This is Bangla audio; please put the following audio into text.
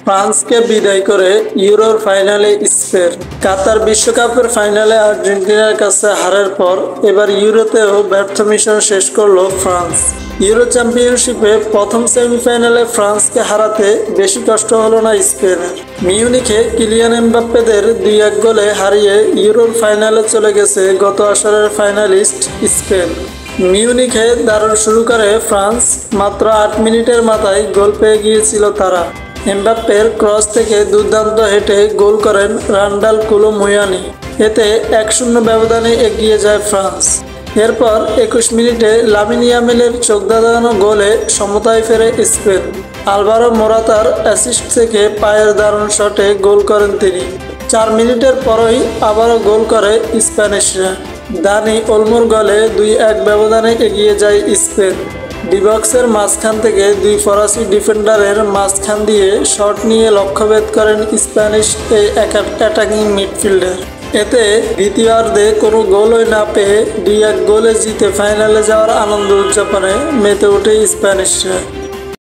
ফ্রান্সকে বিদায় করে ইউরোর ফাইনালে স্পেন। কাতার বিশ্বকাপের ফাইনালে আর্জেন্টিনার কাছে হারের পর এবার ইউরোতেও ব্যর্থ মিশন শেষ করল ফ্রান্স। ইউরো চ্যাম্পিয়নশিপে প্রথম সেমিফাইনালে ফ্রান্সকে হারাতে বেশি কষ্ট হলো না স্পেনের। মিউনিখে কিলিয়ান এমবাপ্পেদের 2-1 গোলে হারিয়ে ইউরোর ফাইনালে চলে গেছে গত আসরের ফাইনালিস্ট স্পেন। মিউনিখে দারুণ শুরু করে ফ্রান্স, মাত্র 8 মিনিটের মাথায় গোল পেয়ে গিয়েছিল তারা। এমবাপ্পের ক্রস থেকে দুর্দান্ত হেঁটে গোল করেন রান্ডাল কুলো মুয়ানি। এতে 1-0 ব্যবধানে এগিয়ে যায় ফ্রান্স। এরপর 21 মিনিটে লামিন ইয়ামালের চোখ ধাঁধানো গোলে সমতায় ফেরে স্পেন। আলভারো মোরাতার অ্যাসিস্ট থেকে পায়ের দারুণ শটে গোল করেন তিনি। 4 মিনিটের পরই আবারও গোল করে স্প্যানিশরা। দানি ওলমোর গোলে 2-1 ব্যবধানে এগিয়ে যায় স্পেন। ডিবক্সের মাঝখান থেকে 2 ফরাসি ডিফেন্ডারের মাঝখান দিয়ে শট নিয়ে লক্ষ্যভেদ করেন স্প্যানিশ এই অ্যাটাকিং মিডফিল্ডার। এতে দ্বিতীয়ার্ধে কোনো গোলই না পেয়ে 2-1 গোলে জিতে ফাইনালে যাওয়ার আনন্দ উদযাপনে মেতে ওঠে স্প্যানিশরা।